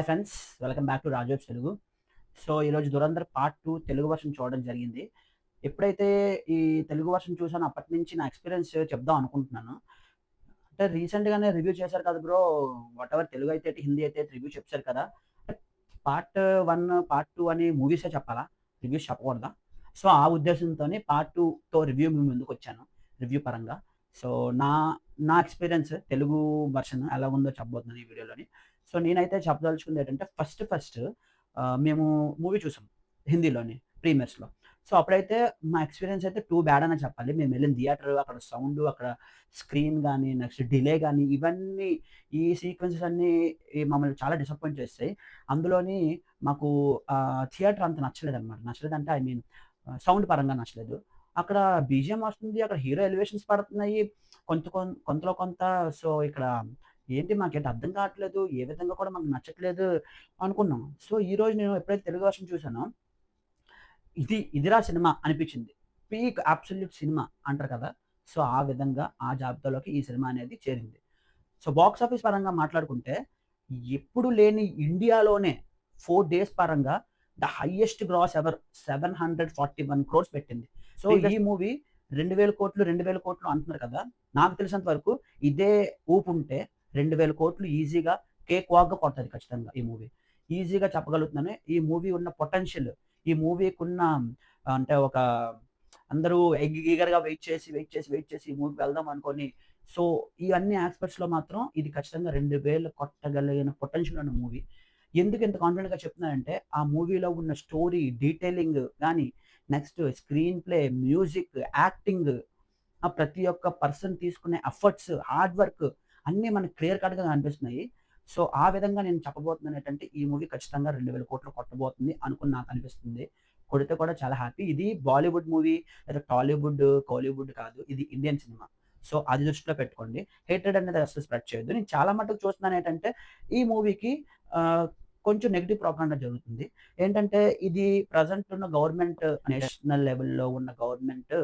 Friends, welcome back to Rajobs Telugu. So, ఈరోజు 'Dhurandhar part 2' Telugu version చూడడం జరిగింది. ఎప్పుడైతే ఈ తెలుగు వర్షన్ చూసానో అప్పటి నుంచి నా ఎక్స్‌పీరియన్స్ చెప్దాం అనుకుంటున్నాను. అంటే రీసెంట్‌గానే రివ్యూ చేశారు కదా బ్రో! వాటెవర్ తెలుగు అయితే ఏంటి, హిందీ అయితే ఏంటి రివ్యూ చెప్పేసారు కదా! పార్ట్ 1, పార్ట్ 2 అని మూవీసే చెప్పాలా? రివ్యూస్ చెప్పకూడదా? సో, ఆ ఉద్దేశంతోని పార్ట్ 2తో రివ్యూ మీ ముందుకొచ్చాను. రివ్యూ పరంగా. సో, నా నా ఎక్స్‌పీరియన్స్ తెలుగు వెర్షన్ ఎలా ఉందో చెప్పబోతున్నాను ఈ వీడియోలోని. సో, నేనైతే చెప్పదలుచుకుంది ఏంటంటే ఫస్ట్ మేము మూవీ చూసాం హిందీలోని ప్రీమియర్స్‌లో. సో, అప్పుడైతే మా ఎక్స్‌పీరియన్స్ అయితే టూ బ్యాడ్ అనే చెప్పాలి. మేమెళ్ళిన థియేటర్, అక్కడ సౌండు, అక్కడ స్క్రీన్ గాని, నెక్స్ట్ డిలే గాని, ఇవన్నీ ఈ సీక్వెన్సెస్ అన్నీ మమ్మల్ని చాలా డిసప్పాయింట్ చేసాయి. అందులోని మాకు థియేటర్ అంత నచ్చలేదనమాట. నచ్చలేదంటే ఐ మీన్ సౌండ్ పరంగా నచ్చలేదు. అక్కడ బీజీఎం వస్తుంది. అక్కడ హీరో ఎలివేషన్స్ పడుతున్నాయి. కొంతలో కొంత సో, ఇక్కడ ఏంటి మాకేంటి అర్థం కావట్లేదు. ఏ విధంగా కూడా మాకు నచ్చట్లేదు అనుకున్నాం. సో, ఈరోజు నేను ఎప్పుడైతే తెలుగు వర్షన్ చూసానో, ఇదిరా సినిమా అనిపించింది. పీక్ అబ్సల్యూట్ సినిమా అంటారు కదా! సో, ఆ విధంగా ఆ జాబితాలోకి ఈ సినిమా అనేది చేరింది. సో, బాక్స్ ఆఫీస్ పరంగా మాట్లాడుకుంటే, ఎప్పుడు లేని ఇండియాలోనే 4 డేస్ పరంగా the highest gross ever 741 crores పెట్టింది. సో, ఈ మూవీ 2000 కోట్లు, 2000 కోట్లు అంటున్నారు కదా! నాకు తెలిసినంత వరకు ఇదే ఊపుంటే 2000 కోట్లు ఈజీగా కేక్ వాక్‌గా కొడతది ఖచ్చితంగా ఈ మూవీ. ఈజీగా చెప్పగలుగుతున్నాను. ఈ మూవీ ఉన్న పొటెన్షియల్, ఈ మూవీకున్న అంటే ఒక అందరూ ఈగర్‌గా వెయిట్ చేసి ఈ మూవీకి వెళ్దాం అనుకోని సో, ఈ అన్ని యాస్పెక్ట్స్‌లో మాత్రం ఇది ఖచ్చితంగా 2000 కొట్టగలిగిన పొటెన్షియల్ ఉన్న మూవీ. ఎందుకు ఇంత కాన్ఫిడెంట్‌గా చెప్తున్నానంటే, ఆ మూవీలో ఉన్న స్టోరీ, డీటెయిలింగ్ గాని, next screen play, music, acting ప్రతి ఒక్క పర్సన్ తీసుకునే ఎఫర్ట్స్, హార్డ్ వర్క్ అన్నీ మనకు క్లియర్ కట్‌గా కనిపిస్తున్నాయి. సో, ఆ విధంగా నేను చెప్పబోతున్నాను ఏంటంటే, ఈ మూవీ ఖచ్చితంగా 2000 కోట్లు కొట్టబోతుంది అనుకుని నాకు అనిపిస్తుంది. కొడితే కూడా చాలా హ్యాపీ. ఇది బాలీవుడ్ మూవీ లేదా టాలీవుడ్, కోలీవుడ్ కాదు. ఇది ఇండియన్ సినిమా. సో, అది దృష్టిలో పెట్టుకోండి. హేట్రెడ్ అనేది అస్సలు స్ప్రెడ్ చేయొద్దు. నేను చాలా మటుకు చూస్తున్నాను ఏంటంటే, ఈ మూవీకి ఆహ్, కొంచెం నెగెటివ్ ప్రొపగండా జరుగుతుంది. ఏంటంటే, ఇది ప్రెజెంట్ ఉన్న గవర్నమెంట్ నేషనల్ లెవెల్‌లో ఉన్న గవర్నమెంట్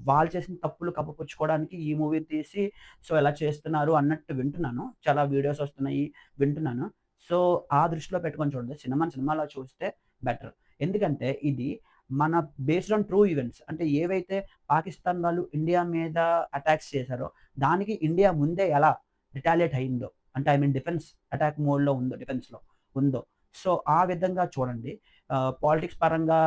వాళ్ళు చేసిన తప్పులు కప్పిపుచ్చుకోవడానికి ఈ మూవీ తీసి సో, ఇలా చేస్తున్నారు అన్నట్టు వింటున్నాను. చాలా వీడియోస్ వస్తున్నాయి, వింటున్నాను. సో, ఆ దృష్టిలో పెట్టుకొని చూడండి. సినిమాని సినిమాలా చూస్తే బెటర్. ఎందుకంటే, ఇది మన బేస్డ్ ఆన్ ట్రూ ఈవెంట్స్ అంటే ఏవైతే పాకిస్తాన్ వాళ్ళు ఇండియా మీద అటాక్స్ చేశారో, దానికి ఇండియా ముందే ఎలా రిటాలియేట్ అయిందో, అంటే ఐ మీన్ డిఫెన్స్ అటాక్ మోడ్‌లో ఉందో, డిఫెన్స్‌లో ఉందో. సో, ఆ విధంగా చూడండి. పాలిటిక్స్ పరంగా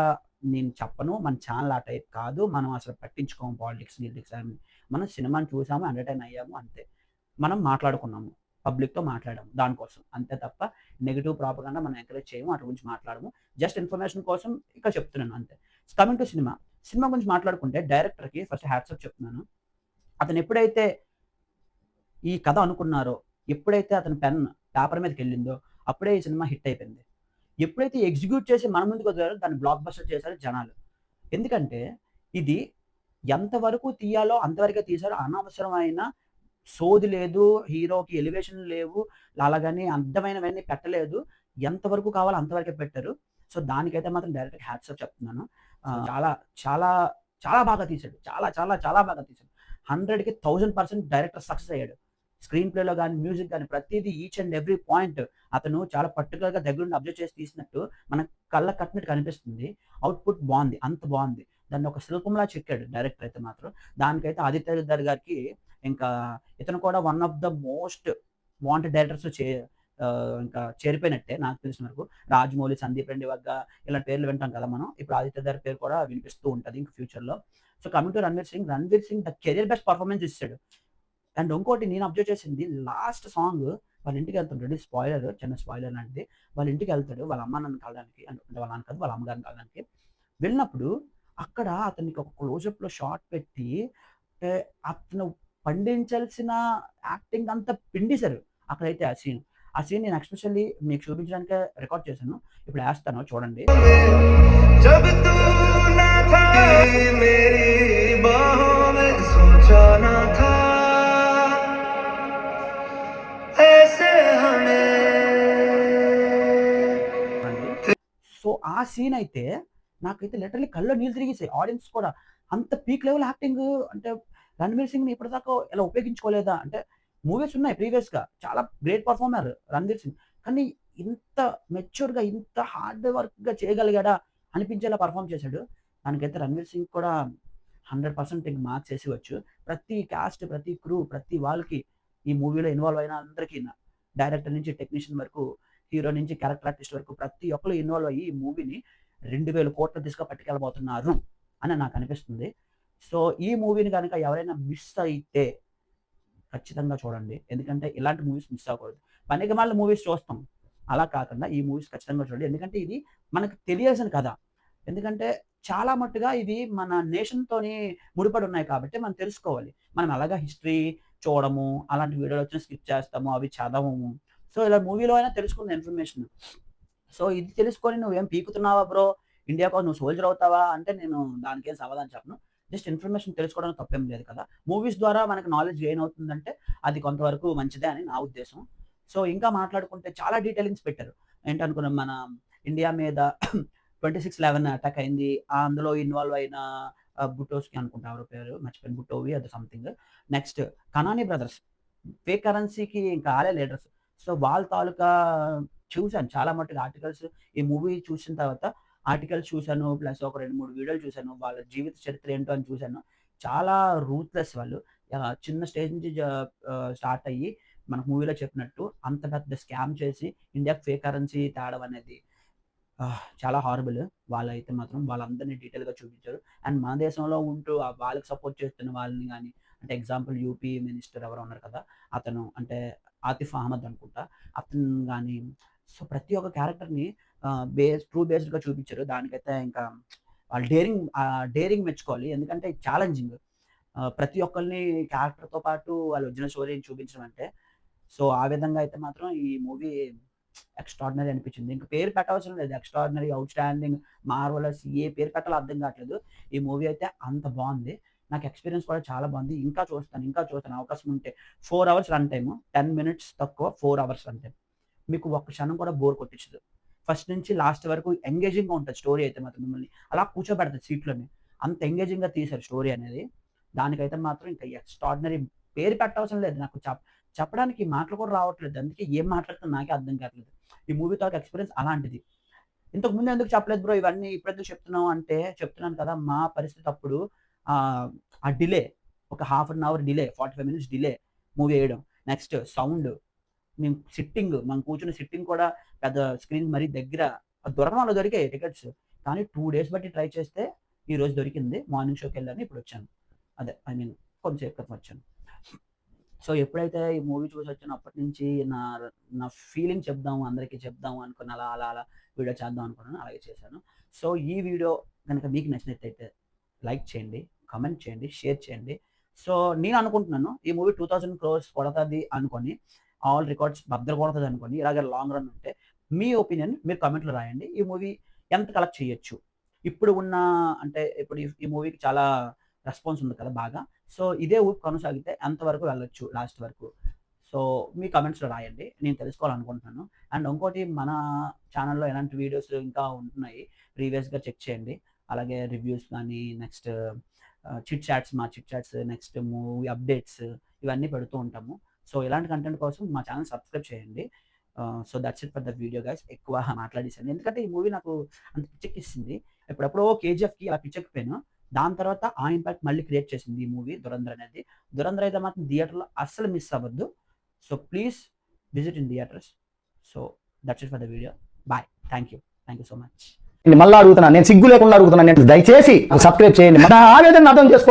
నేను చెప్పను. మన ఛానెల్ ఆ టైప్ కాదు. మనం అసలు పట్టించుకోము పాలిటిక్స్, గిలిటిక్స్ అని. మనం సినిమాని చూసాము, ఎంటర్‌టైన్ అయ్యాము అంతే. మనం మాట్లాడుకున్నాము. పబ్లిక్‌తో మాట్లాడాము దానికోసం. అంతే తప్ప నెగెటివ్ ప్రాపగండా మనం ఎంకరేజ్ చేయము. వాటి గురించి మాట్లాడము. జస్ట్ ఇన్ఫర్మేషన్ కోసం ఇక్కడ చెప్తున్నాను అంతే. Coming to cinema. సినిమా గురించి మాట్లాడుకుంటే డైరెక్టర్‌కి ఫస్ట్ హ్యాట్స్ ఆఫ్ చెప్తున్నాను. అతను ఎప్పుడైతే ఈ కథ అనుకున్నారో, ఎప్పుడైతే అతని పెన్ పేపర్ మీదకెళ్ళిందో, అప్పుడే ఈ సినిమా హిట్ అయిపోయింది. ఎప్పుడైతే ఎగ్జిక్యూట్ చేసి మన ముందుకొదిలారో దాన్ని బ్లాక్ బస్టర్ చేశారు జనాలు. ఎందుకంటే ఇది ఎంతవరకు తీయాలో అంతవరకే తీశారు. అనవసరమైన సోది లేదు, హీరోకి ఎలివేషన్ లేవు, అలాగని అడ్డమైనవన్నీ పెట్టలేదు. ఎంతవరకు కావాలో అంతవరకే పెట్టారు. సో, దానికైతే మాత్రం డైరెక్టర్‌కి హ్యాట్స్ ఆఫ్ చెప్తున్నాను. చాలా, చాలా, చాలా బాగా తీశాడు. చాలా బాగా తీశాడు. 100కి 1000% డైరెక్టర్ సక్సెస్ అయ్యాడు. స్క్రీన్ ప్లేలో గాని, మ్యూజిక్ గాని ప్రతీది ఈచ్ అండ్ ఎవ్రి పాయింట్ అతను చాలా పర్టిక్యులర్‌గా దగ్గరుండి అబ్జర్వ్ చేసి తీసినట్టు మన కళ్ళకి కట్టినట్టు కనిపిస్తుంది. ఔట్‌పుట్ బావుంది. అంత బావుంది. దాన్ని ఒక శిల్పంలా చెక్కాడు డైరెక్టర్ అయితే మాత్రం. దానికైతే ఆదిత్య రిద్దర్ గారికి ఇంకా ఇతను కూడా one of the most wanted డైరెక్టర్స్‌లో ఇంకా చేరిపోయినట్టే నాకు తెలిసిన వరకు. 'రాజమౌళి', 'సందీప్ రెడ్డి వగ్గ' ఇలాంటి పేర్లు వింటాం కదా మనం. ఇప్పుడు ఆదిత్య రిద్దర్ పేరు కూడా వినిపిస్తూ ఉంటది ఇంక ఫ్యూచర్‌లో. So, coming to 'Ranveer Singh' the career best performance ఇచ్చాడు. అండ్ ఇంకోటి నేను అబ్జర్వ్ చేసింది లాస్ట్ సాంగ్ వాళ్ళ ఇంటికెళ్తుంటాడు. స్పాయిలర్, చిన్న స్పాయిలర్ లాంటిది. వాళ్ళ ఇంటికెళ్తాడు వాళ్ళ అమ్మ నాన్నని కలడానికి. అంటే వాళ్ళ నాన్న కాదు, వాళ్ళ అమ్మగారిని కలడానికి. వెళ్ళినప్పుడు అక్కడ అతనికి ఒక క్లోజప్‌లో షాట్ పెట్టి అతను పండించాల్సిన యాక్టింగ్ అంతా పిండేశారు. అక్కడైతే ఆ సీన్. ఆ సీన్ నేను ఎస్పెషల్లీ మీకు చూపించడానికే రికార్డ్ చేశాను. ఇప్పుడు ఏస్తాను చూడండి. जब तू ना था मेरी बाहों में सोचा ना था ऐसे हमें అండి. సో, ఆ సీన్ అయితే నాకైతే లిటరల్లీ కళ్ళలో నీళ్ళు తిరిగేసాయి. ఆడియన్స్ కూడా అంత పీక్ లెవెల్ యాక్టింగ్ అంటే 'రణ్వీర్ సింగ్‌ని' ఇప్పటిదాకా ఇలా ఉపయోగించుకోలేదా? అంటే మూవీస్ ఉన్నాయి ప్రీవియస్‌గా చాలా గ్రేట్ పెర్ఫార్మర్ 'రణ్వీర్ సింగ్.' కానీ ఇంత మెచ్యూర్‌గా, ఇంత హార్డ్ వర్క్‌గా చేయగలిగాడా అనిపించేలా పెర్ఫార్మ్ చేశాడు. దానికైతే 'రణ్వీర్ సింగ్' కూడా 100% ఇంక మార్క్స్ ఏసేయొచ్చు. ప్రతి కాస్ట్, ప్రతి క్రూ, ప్రతి వాళ్ళకి ఈ మూవీలో ఇన్వాల్వ్ అయిన అందరికి డైరెక్టర్ నుంచి టెక్నీషియన్ వరకు, హీరో నుంచి క్యారెక్టర్ ఆర్టిస్ట్ వరకు ప్రతి ఒక్కళ్ళు ఇన్వాల్వ్ అయ్యి ఈ మూవీని 2000 కోట్ల దిశగా పట్టుకెళ్ళబోతున్నారు అని నాకు అనిపిస్తుంది. సో, ఈ మూవీని గనక ఎవరైనా మిస్ అయితే ఖచ్చితంగా చూడండి. ఎందుకంటే ఇలాంటి మూవీస్ మిస్ అవ్వకూడదు. పనికిమాలిన మూవీస్ చూస్తాం. అలా కాకుండా ఈ మూవీస్ ఖచ్చితంగా చూడండి. ఎందుకంటే ఇది మనకు తెలియాల్సిన కథ. ఎందుకంటే చాలా మట్టుగా ఇది మన నేషన్‌తోని ముడిపడి ఉన్నాయి కాబట్టి మనం తెలుసుకోవాలి. మనం ఎలాగా హిస్టరీ చూడము, అలాంటి వీడియోలు వచ్చినా స్కిప్ చేస్తాము, అవి చదవము. సో, ఇలా మూవీలో అయినా తెలుసుకుందాం ఇన్ఫర్మేషన్. సో, ఇది తెలుసుకొని "నువ్వేం పీకుతున్నావా బ్రో? ఇండియా కోసం నువ్వు సోల్జర్ అవుతావా?" అంటే నేను దానికేం సమాధానం చెప్పను. జస్ట్ ఇన్ఫర్మేషన్ తెలుసుకోవడానికి తప్పేం లేదు కదా! మూవీస్ ద్వారా మనకు నాలెడ్జ్ గెయిన్ అవుతుందంటే అది కొంతవరకు మంచిదే అని నా ఉద్దేశం. సో, ఇంకా మాట్లాడుకుంటే చాలా డీటెయిలింగ్స్ పెట్టారు. ఏంటనుకున్నాం మన ఇండియా మీద 26/11 అటాక్ అయింది. అందులో ఇన్వాల్వ్ అయిన బుటోస్కి అనుకుంటా ఎవరో పేరు మర్చిపోయాను. బుటోవి అదో something. Next Kanani brothers fake కరెన్సీకి ఇంకా ఆళ్ళే లీడర్స్. సో, వాళ్ళ తాలూకా చూసాను చాలా మట్టుకు ఆర్టికల్స్. ఈ మూవీ చూసిన తర్వాత ఆర్టికల్స్ చూసాను. ప్లస్ ఒక 2, 3 వీడియోలు చూసాను. వాళ్ళ జీవిత చరిత్ర ఏంటో అని చూసాను. చాలా రూత్‌లెస్ వాళ్ళు. చిన్న స్టేజ్ నుంచి స్టార్ట్ అయ్యి మనకు మూవీలో చెప్పినట్టు అంత పెద్ద స్కామ్ చేసి ఇండియాకి ఫేక్ కరెన్సీ తేవడం అనేది చాలా హారబుల్. వాళ్ళైతే మాత్రం వాళ్ళందరిని డీటెయిల్‌గా చూపించారు. అండ్ మన దేశంలో ఉంటూ వాళ్ళకి సపోర్ట్ చేస్తున్న వాళ్ళని గాని, అంటే ఎగ్జాంపుల్ యూపీ మినిస్టర్ ఎవరో ఉన్నారు కదా! అతను అంటే ఆతిఫ్ అహ్మద్ అనుకుంటా. అతను గాని సో, ప్రతి ఒక్క క్యారెక్టర్‌ని ట్రూ బేస్డ్‌గా చూపించారు. దానికైతే ఇంకా వాళ్ళ డేరింగ్ మెచ్చుకోవాలి. ఎందుకంటే ఛాలెంజింగ్. ప్రతి ఒక్కళ్ళని క్యారెక్టర్‌తో పాటు వాళ్ళ ఒరిజినల్ స్టోరీని చూపించడం అంటే, సో, ఆ విధంగా అయితే మాత్రం ఈ మూవీ ఎక్స్ట్రార్డినరీ అనిపించింది. ఇంక పేరు పెట్టవసరం లేదు. ఎక్స్ట్రార్డినరీ, ఔట్‌స్టాండింగ్, మార్వెలస్ ఏ పేరు పెట్టాలో అర్థం కావట్లేదు. ఈ మూవీ అయితే అంత బావుంది. నాకు ఎక్స్‌పీరియన్స్ కూడా చాలా బావుంది. ఇంకా చూస్తాను అవకాశం ఉంటే. 4 అవర్స్ రన్ టైమ్. 10 మినిట్స్ తక్కువ 4 అవర్స్ రన్ టైమ్. మీకు ఒక్క క్షణం కూడా బోర్ కొట్టించదు. ఫస్ట్ నుంచి లాస్ట్ వరకు ఎంగేజింగ్‌గా ఉంటది స్టోరీ అయితే మాత్రం మిమ్మల్ని అలా కూర్చోబెడతది సీట్‌లోని. అంత ఎంగేజింగ్‌గా తీశారు స్టోరీ అనేది. దానికైతే మాత్రం ఇంకా ఎక్స్ట్రార్డినరీ పేరు పెట్టవసరం లేదు. నాకు చెప్పడానికి మాటలు కూడా రావట్లేదు. అందుకే ఏం మాట్లాడుతానో నాకే అర్థం కావట్లేదు. ఈ మూవీ తాలూకా ఎక్స్‌పీరియన్స్ అలాంటిది. ఇంతకు ముందు ఎందుకు చెప్పలేదు బ్రో ఇవన్నీ ఇప్పుడెందుకు చెప్తున్నావు అంటే, చెప్తున్నాను కదా! మా పరిస్థితి అప్పుడు ఆ డిలే ఒక half an hour delay, 45 minutes delay movie ఎయడం. నెక్స్ట్ సౌండ్ మనం కూర్చున్న సిట్టింగ్ కూడా పెద్ద స్క్రీన్ మరీ దగ్గర దొరకడంలో దొరికాయి టికెట్స్. కానీ 2 డేస్ బట్టి ట్రై చేస్తే ఈరోజు దొరికింది. మార్నింగ్ షోకెళ్ళాను. ఇప్పుడొచ్చాను. అదే ఐ మీన్ కొంతసేపు క్రితం వచ్చాను. సో, ఎప్పుడైతే ఈ మూవీ చూసొచ్చానో అప్పటి నుంచి నా ఫీలింగ్ అందరికి చెప్దాము అనుకుని అలా వీడియో చేద్దాం అనుకున్నాను. అలాగే చేశాను. సో, ఈ వీడియో గనక మీకు నచ్చినట్టయితే లైక్ చేయండి, కామెంట్ చేయండి, షేర్ చేయండి. సో, నేను అనుకుంటున్నాను ఈ మూవీ 2000 క్రోర్స్ కొడతది అనుకోని, ఆల్ రికార్డ్స్ బద్దలు కొడతది అనుకోని, ఇలాగే లాంగ్ రన్ ఉంటే మీ ఒపీనియన్ మీరు కామెంట్‌లో రాయండి. ఈ మూవీ ఎంత కలెక్ట్ చేయొచ్చు? ఇప్పుడు ఇప్పుడు ఈ మూవీకి చాలా రెస్పాన్స్ ఉంది కదా బాగా. సో, ఇదే ఊపు కొనసాగితే ఎంతవరకు వెళ్ళొచ్చు లాస్ట్ వరకు? సో, మీ కామెంట్స్‌లో రాయండి. నేను తెలుసుకోవాలనుకుంటున్నాను. అండ్ ఇంకోటి మన ఛానెల్‌లో ఎలాంటి వీడియోస్ ఇంకా ఉంటున్నాయి. ప్రీవియస్‌గా చెక్ చేయండి. అలాగే రివ్యూస్ గానీ, నెక్స్ట్ మా chit charts, next movie updates ఇవన్నీ పెడుతూ ఉంటాము. సో, ఇలాంటి కంటెంట్ కోసం మా ఛానెల్ సబ్స్క్రైబ్ చేయండి. So, that's it for the video guys. ఎక్కువ మాట్లాడేసాను. ఎందుకంటే ఈ మూవీ నాకు అంత పిచ్చెక్కిచ్చింది. ఎప్పుడెప్పుడో 'కేజీఎఫ్‌కి' అలా పిచ్చెక్కిపోయాను. దాని తర్వాత ఆ ఇంపాక్ట్ మళ్ళీ క్రియేట్ చేసింది ఈ మూవీ 'దురంధర్' అనేది. 'దురంధర్' అయితే మాత్రం థియేటర్‌లో అస్సలు మిస్ అవ్వద్దు. So, please visit in theatres. So, that's it for the video. Bye. Thank you so much. మళ్ళీ అడుగుతున్నాను, నేను సిగ్గు లేకుండా అడుగుతున్నాను, నేను దయచేసి సబ్స్క్రైబ్ చేయండి. నా ఆవేదన అర్థం చేసుకోండి.